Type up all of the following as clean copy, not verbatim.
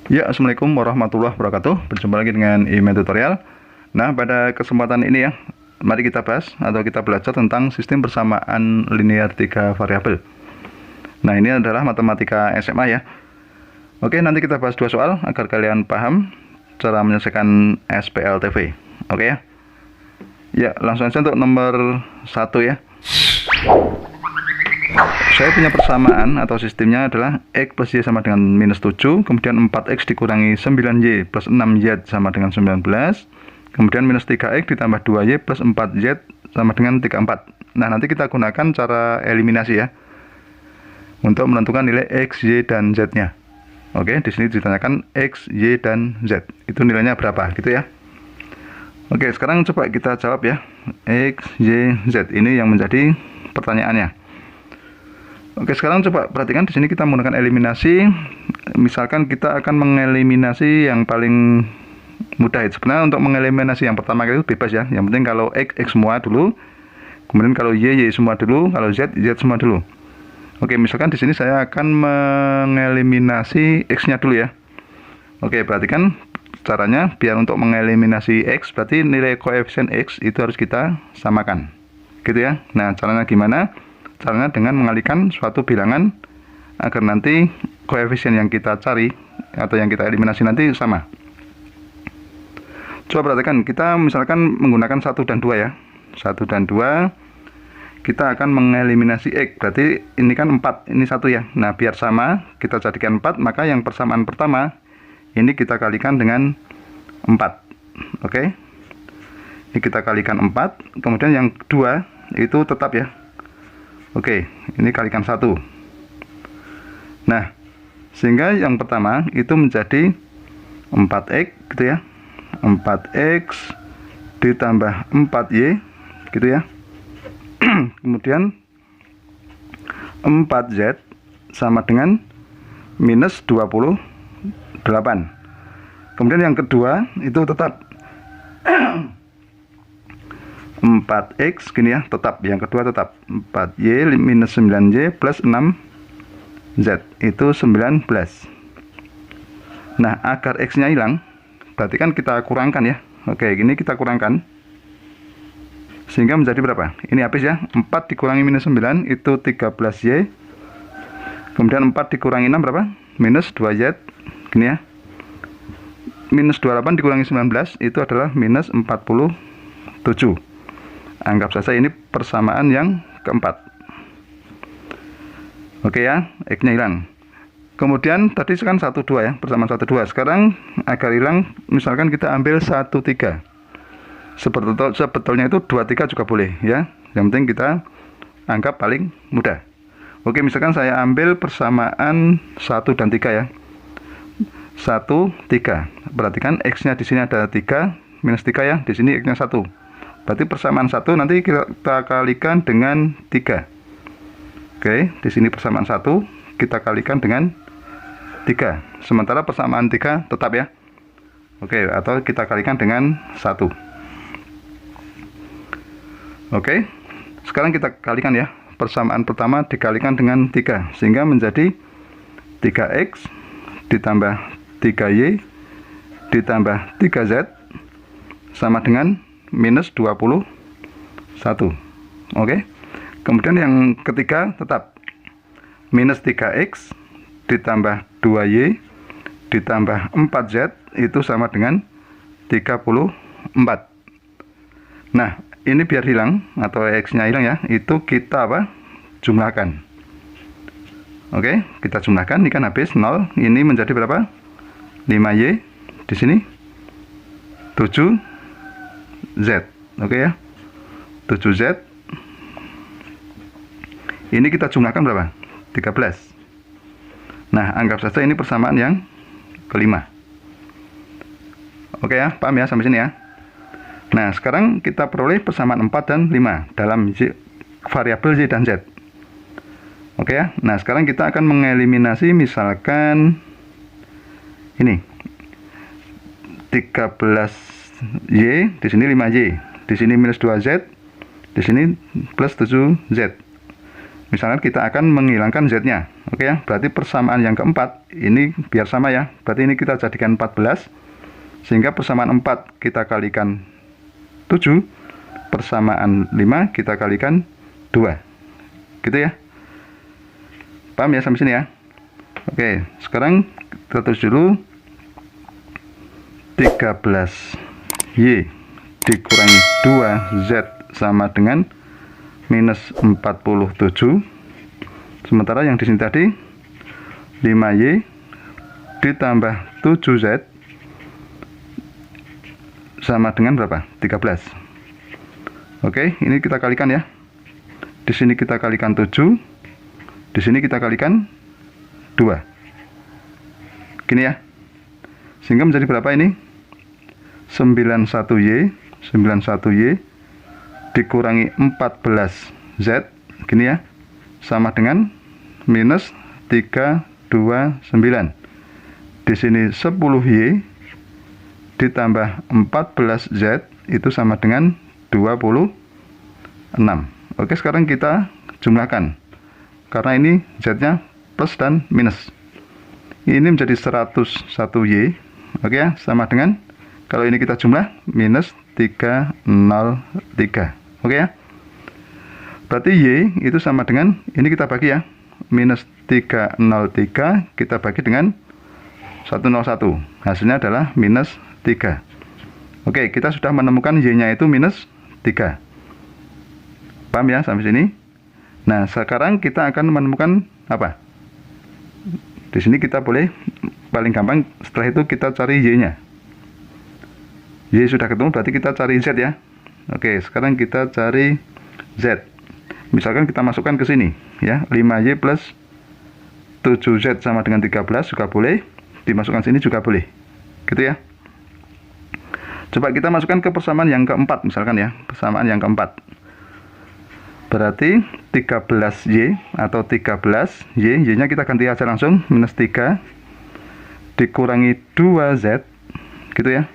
Ya, Assalamualaikum warahmatullahi wabarakatuh. Berjumpa lagi dengan email tutorial. Nah, pada kesempatan ini ya, mari kita bahas atau kita belajar tentang sistem persamaan linear 3 variabel. Nah, ini adalah matematika SMA ya. Oke, nanti kita bahas 2 soal agar kalian paham cara menyelesaikan SPLTV. Oke ya. Ya, langsung saja untuk nomor 1 ya. Saya punya persamaan atau sistemnya adalah X plus Y sama dengan minus 7, kemudian 4X dikurangi 9Y plus 6Y sama dengan 19, kemudian minus 3X ditambah 2Y plus 4Z sama dengan 34. Nah, nanti kita gunakan cara eliminasi ya, untuk menentukan nilai X, Y, dan Z-nya. Oke, di sini ditanyakan X, Y, dan Z. Itu nilainya berapa, gitu ya. Oke, sekarang coba kita jawab ya. X, Y, Z. Ini yang menjadi pertanyaannya. Oke, sekarang coba perhatikan di sini kita menggunakan eliminasi. Misalkan kita akan mengeliminasi yang paling mudah. Sebenarnya untuk mengeliminasi yang pertama itu bebas ya. Yang penting kalau X semua dulu, kemudian kalau Y semua dulu, kalau Z semua dulu. Oke, misalkan di sini saya akan mengeliminasi X-nya dulu ya. Oke, perhatikan caranya. Biar untuk mengeliminasi X, berarti nilai koefisien X itu harus kita samakan, gitu ya. Nah, caranya gimana? Caranya dengan mengalihkan suatu bilangan agar nanti koefisien yang kita cari atau yang kita eliminasi nanti sama. Coba perhatikan, kita misalkan menggunakan 1 dan 2 ya. 1 dan 2 kita akan mengeliminasi X, berarti ini kan 4, ini 1 ya. Nah, biar sama kita jadikan 4, maka yang persamaan pertama ini kita kalikan dengan 4. Oke, ini kita kalikan 4, kemudian yang kedua itu tetap ya. Oke, ini kalikan 1. Nah, sehingga yang pertama itu menjadi 4X gitu ya. 4X ditambah 4Y gitu ya. Kemudian 4Z sama dengan minus 28. Kemudian yang kedua itu tetap 4X gini ya, tetap. Yang kedua tetap 4Y minus 9Y plus 6Z itu 19. Nah, agar X-nya hilang, berarti kan kita kurangkan ya. Oke, gini kita kurangkan sehingga menjadi berapa? Ini habis ya. 4 dikurangi minus 9 itu 13Y. Kemudian 4 dikurangi 6 berapa? Minus 2Z gini ya. Minus 28 dikurangi 19 itu adalah minus 47. Anggap saja ini persamaan yang keempat. Oke ya, X-nya hilang. Kemudian tadi kan 1, 2 ya, persamaan 1, 2. Sekarang agar hilang, misalkan kita ambil 1, 3. Sebetulnya itu 2, 3 juga boleh ya. Yang penting kita anggap paling mudah. Oke, misalkan saya ambil persamaan 1 dan 3 ya. 1, 3. Perhatikan X-nya di sini ada 3, minus 3 ya. Di sini X-nya 1. Berarti persamaan 1 nanti kita kalikan dengan 3. Oke, di sini persamaan 1 kita kalikan dengan 3. Sementara persamaan 3 tetap ya. Oke, atau kita kalikan dengan 1. Oke, sekarang kita kalikan ya. Persamaan pertama dikalikan dengan 3, sehingga menjadi 3X ditambah 3Y ditambah 3Z sama dengan minus 21. Oke. Kemudian yang ketiga tetap minus 3X ditambah 2Y ditambah 4Z itu sama dengan 34. Nah, ini biar hilang atau X-nya hilang ya, itu kita apa? Jumlahkan. Oke, kita jumlahkan. Ini kan habis 0. Ini menjadi berapa? 5Y di sini 7Z. Oke ya, 7Z. Ini kita jumlahkan berapa? 13. Nah, anggap saja ini persamaan yang kelima. Oke ya, paham ya sampai sini ya. Nah, sekarang kita peroleh persamaan 4 dan 5 dalam variabel Y dan Z. Oke ya. Nah, sekarang kita akan mengeliminasi misalkan ini 13Y, di sini 5Y, di sini minus 2Z, di sini plus 7Z. Misalkan kita akan menghilangkan Z-nya. Oke ya, berarti persamaan yang keempat ini biar sama ya. Berarti ini kita jadikan 14. Sehingga persamaan 4 kita kalikan 7, persamaan 5 kita kalikan 2. Gitu ya. Paham ya sampai sini ya? Oke, sekarang kita tulis dulu 13Y dikurangi 2Z sama dengan minus 47. Sementara yang di sini tadi 5Y ditambah 7Z sama dengan berapa? 13. Oke, ini kita kalikan ya. Di sini kita kalikan 7. Di sini kita kalikan 2. Gini ya. Sehingga menjadi berapa ini? 91Y dikurangi 14Z, gini ya. Sama dengan minus 329. Di sini 10Y ditambah 14Z itu sama dengan 26. Oke, sekarang kita jumlahkan. Karena ini Z-nya plus dan minus. Ini menjadi 101Y. Oke ya, sama dengan kalau ini kita jumlah minus 303. Oke ya. Berarti Y itu sama dengan ini kita bagi ya. Minus 303 kita bagi dengan 101. Hasilnya adalah minus 3. Oke, kita sudah menemukan Y-nya itu minus 3. Paham ya sampai sini? Nah, sekarang kita akan menemukan apa? Di sini kita boleh paling gampang setelah itu kita cari Y-nya. Y sudah ketemu, berarti kita cari Z ya. Oke, sekarang kita cari Z. Misalkan kita masukkan ke sini ya, 5Y plus 7Z sama dengan 13 juga boleh. Dimasukkan sini juga boleh. Gitu ya. Coba kita masukkan ke persamaan yang keempat misalkan ya, persamaan yang keempat. Berarti 13Y atau 13Y, Y-nya kita ganti aja langsung, minus 3 dikurangi 2Z, gitu ya.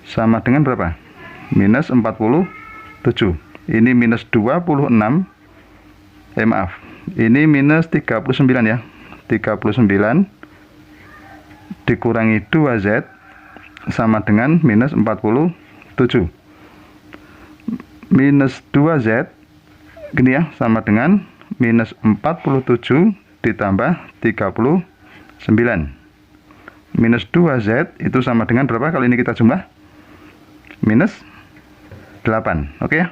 Sama dengan berapa? Minus 47. Ini minus 26. Maaf. Ini minus 39 ya. 39 dikurangi 2Z sama dengan minus 47. Minus 2Z gini ya, sama dengan minus 47 ditambah 39. Minus 2Z itu sama dengan berapa kalau ini kita jumlah? Minus 8. Oke ya.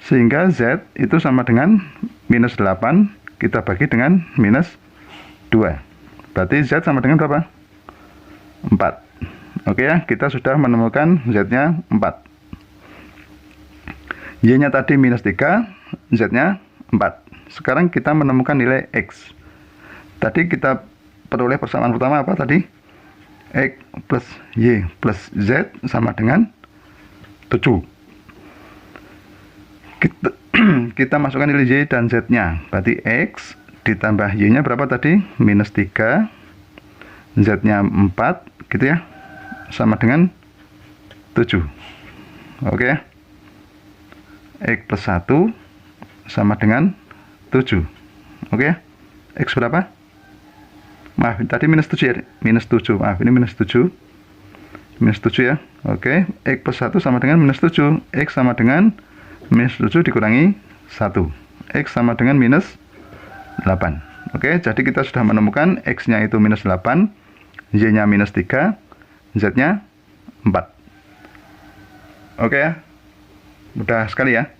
Sehingga Z itu sama dengan minus 8 kita bagi dengan minus 2. Berarti Z sama dengan berapa? 4. Oke ya, kita sudah menemukan Z-nya 4. Y-nya tadi minus 3, Z-nya 4. Sekarang kita menemukan nilai X. Tadi kita peroleh persamaan pertama apa tadi? X plus Y plus Z sama dengan 7. Kita masukkan nilai Y dan Z-nya. Berarti X ditambah Y-nya berapa tadi? Minus 3. Z-nya 4, gitu ya. Sama dengan 7. Oke. X plus 1 sama dengan 7. Oke. X berapa? Maaf, tadi minus 7 ya. Minus 7. Maaf, ini minus 7. Minus 7 ya. Oke. X plus 1 sama dengan minus 7. X sama dengan minus 7 dikurangi 1. X sama dengan minus 8. Oke, jadi kita sudah menemukan X-nya itu minus 8. Y-nya minus 3. Z-nya 4. Oke ya. Mudah sekali ya.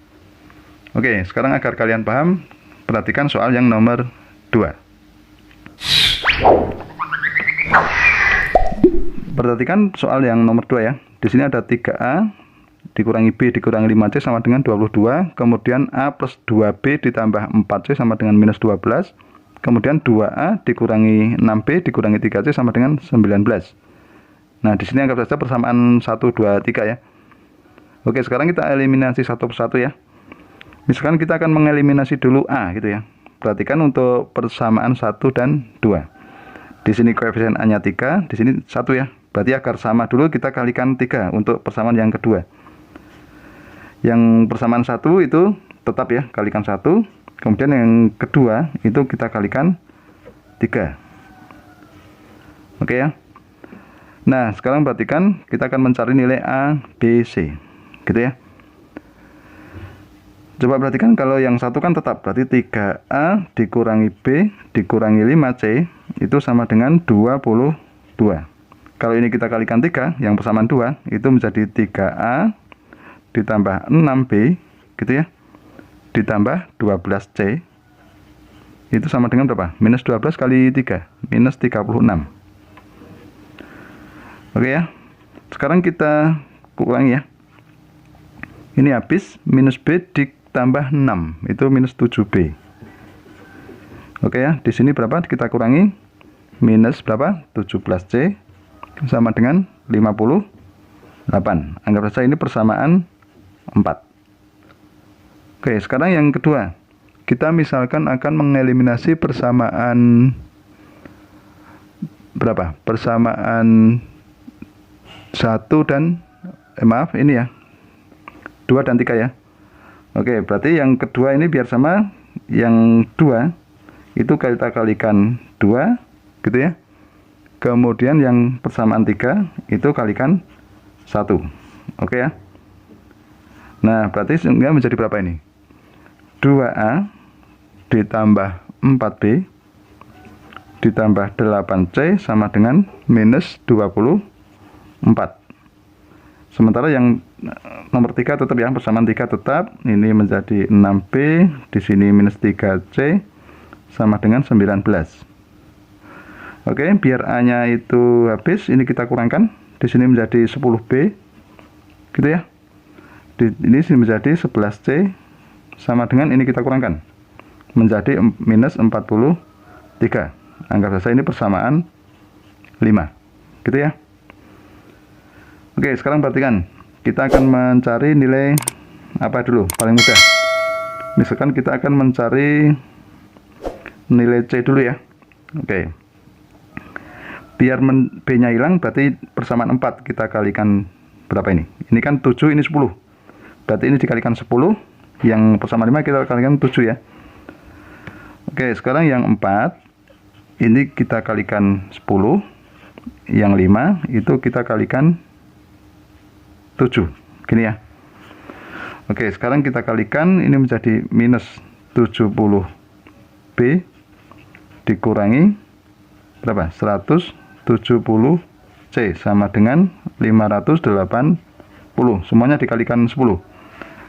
Oke, sekarang agar kalian paham, perhatikan soal yang nomor 2. Perhatikan soal yang nomor 2 ya. Di sini ada 3A dikurangi B dikurangi 5C sama dengan 22. Kemudian A plus 2B ditambah 4C sama dengan minus 12. Kemudian 2A dikurangi 6B dikurangi 3C sama dengan 19. Nah, di sini anggap saja persamaan 1, 2, 3 ya. Oke, sekarang kita eliminasi satu persatu ya. Misalkan kita akan mengeliminasi dulu A gitu ya. Perhatikan untuk persamaan 1 dan 2. Di sini koefisien A-nya 3, di sini 1 ya. Berarti agar sama dulu kita kalikan 3 untuk persamaan yang kedua. Yang persamaan 1 itu tetap ya, kalikan 1. Kemudian yang kedua itu kita kalikan 3. Oke ya. Nah, sekarang perhatikan kita akan mencari nilai A, B, C. Gitu ya. Coba perhatikan kalau yang satu kan tetap, berarti 3A dikurangi B dikurangi 5C itu sama dengan 22. Kalau ini kita kalikan 3, yang persamaan 2, itu menjadi 3A ditambah 6B, gitu ya, ditambah 12C, itu sama dengan berapa? Minus 12 kali 3, minus 36. Oke ya, sekarang kita kurangi ya. Ini habis, minus B ditambah 6, itu minus 7B. Oke ya, di sini berapa? Kita kurangi, minus berapa? 17C, sama dengan 58. Anggap saja ini persamaan 4. Oke, sekarang yang kedua. Kita misalkan akan mengeliminasi persamaan berapa? Persamaan 1 dan maaf, ini ya. 2 dan 3 ya. Oke, berarti yang kedua ini biar sama, yang 2 itu kita kalikan 2, gitu ya. Kemudian yang persamaan 3 itu kalikan 1. Oke ya. Nah, berarti sehingga menjadi berapa ini? 2A ditambah 4B ditambah 8C sama dengan minus 24. Sementara yang nomor 3 tetap ya, persamaan 3 tetap. Ini menjadi 6B, di sini minus 3C sama dengan 19. Oke, biar A-nya itu habis, ini kita kurangkan. Di sini menjadi 10B, gitu ya. Ini sini menjadi 11C sama dengan ini kita kurangkan menjadi minus 43. Anggap saja ini persamaan 5, gitu ya. Oke, sekarang perhatikan, kita akan mencari nilai apa dulu, paling mudah. Misalkan kita akan mencari nilai C dulu ya. Oke, biar B-nya hilang, berarti persamaan 4 kita kalikan berapa ini? Ini kan 7, ini 10. Berarti ini dikalikan 10, yang persamaan 5 kita kalikan 7 ya. Oke, sekarang yang 4, ini kita kalikan 10. Yang 5, itu kita kalikan 7. Gini ya. Oke, sekarang kita kalikan, ini menjadi minus 70B dikurangi berapa? 170C sama dengan 580. Semuanya dikalikan 10.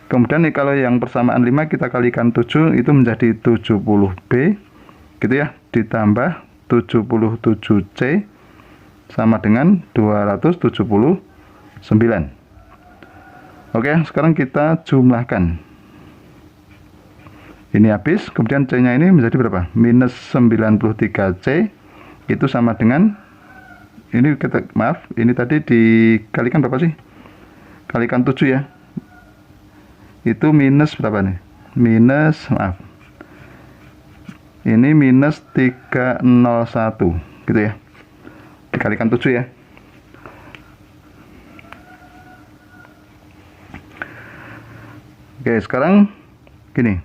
Kemudian kalau yang persamaan 5 kita kalikan 7, itu menjadi 70B, gitu ya, ditambah 77C sama dengan 279. Oke, sekarang kita jumlahkan. Ini habis, kemudian C-nya ini menjadi berapa? Minus 93C, itu sama dengan, ini kita, maaf, ini tadi dikalikan berapa sih? Kalikan 7 ya. Itu minus berapa nih? Minus, maaf, ini minus 301, gitu ya. Dikalikan 7 ya. Oke, sekarang gini.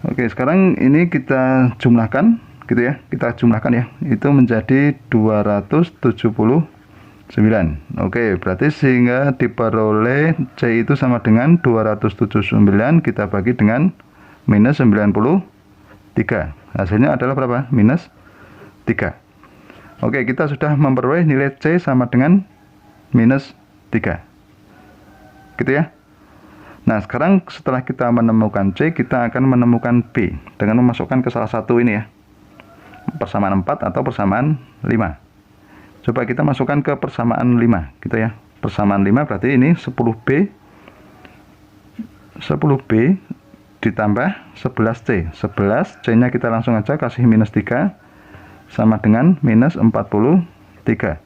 Oke, sekarang ini kita jumlahkan, gitu ya. Kita jumlahkan ya. Itu menjadi 279. Oke, berarti sehingga diperoleh C itu sama dengan 279 kita bagi dengan minus 93. Hasilnya adalah berapa? Minus 3. Oke, kita sudah memperoleh nilai C sama dengan minus 3. Gitu ya. Nah, sekarang setelah kita menemukan C, kita akan menemukan B dengan memasukkan ke salah satu ini ya. Persamaan 4 atau persamaan 5. Coba kita masukkan ke persamaan 5, gitu ya. Persamaan 5 berarti ini 10B. 10B ditambah 11C. 11C-nya kita langsung aja kasih minus 3 sama dengan minus 43.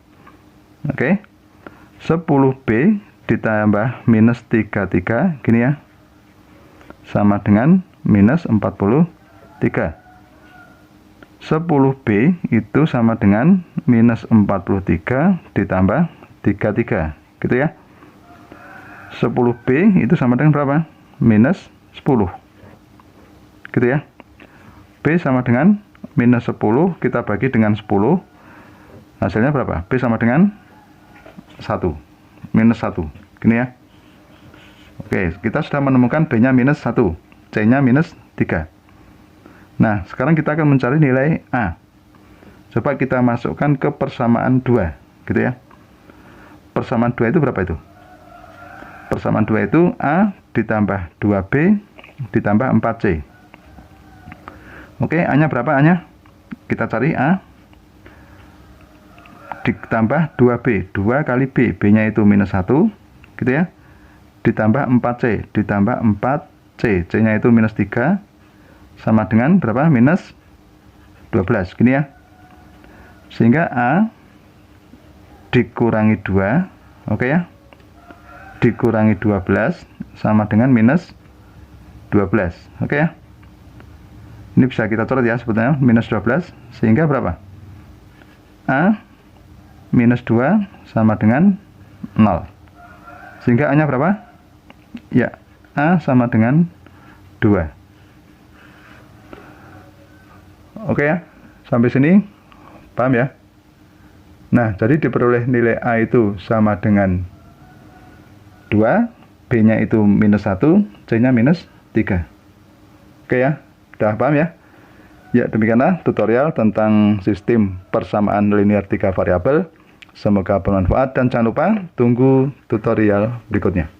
Oke. 10B ditambah minus 33, gini ya, sama dengan minus 43. 10B itu sama dengan minus 43 ditambah 33, gitu ya. 10B itu sama dengan berapa? Minus 10, gitu ya. B sama dengan minus 10, kita bagi dengan 10, hasilnya berapa? B sama dengan 1, minus 1, gini ya. Oke, kita sudah menemukan B nya minus 1, C nya minus 3. Nah, sekarang kita akan mencari nilai A. Coba kita masukkan ke persamaan 2, gitu ya. Persamaan 2 itu berapa itu? Persamaan 2 itu A ditambah 2B ditambah 4C. Oke, A nya berapa? A nya kita cari A ditambah 2B, 2 kali B, B nya itu minus 1, gitu ya, ditambah 4C, ditambah 4C, C nya itu minus 3, sama dengan berapa? Minus 12, gini ya. Sehingga A dikurangi 2, oke ya, dikurangi 12 sama dengan minus 12, oke ya. Ini bisa kita coret ya sebetulnya, minus 12, sehingga berapa? A minus 2 sama dengan 0. Sehingga A nya berapa? Ya, A sama dengan 2. Oke ya, sampai sini paham ya? Nah, jadi diperoleh nilai A itu sama dengan 2, B nya itu minus 1, C nya minus 3. Oke ya, udah paham ya? Ya, demikianlah tutorial tentang sistem persamaan linear 3 variabel. Semoga bermanfaat dan jangan lupa tunggu tutorial berikutnya.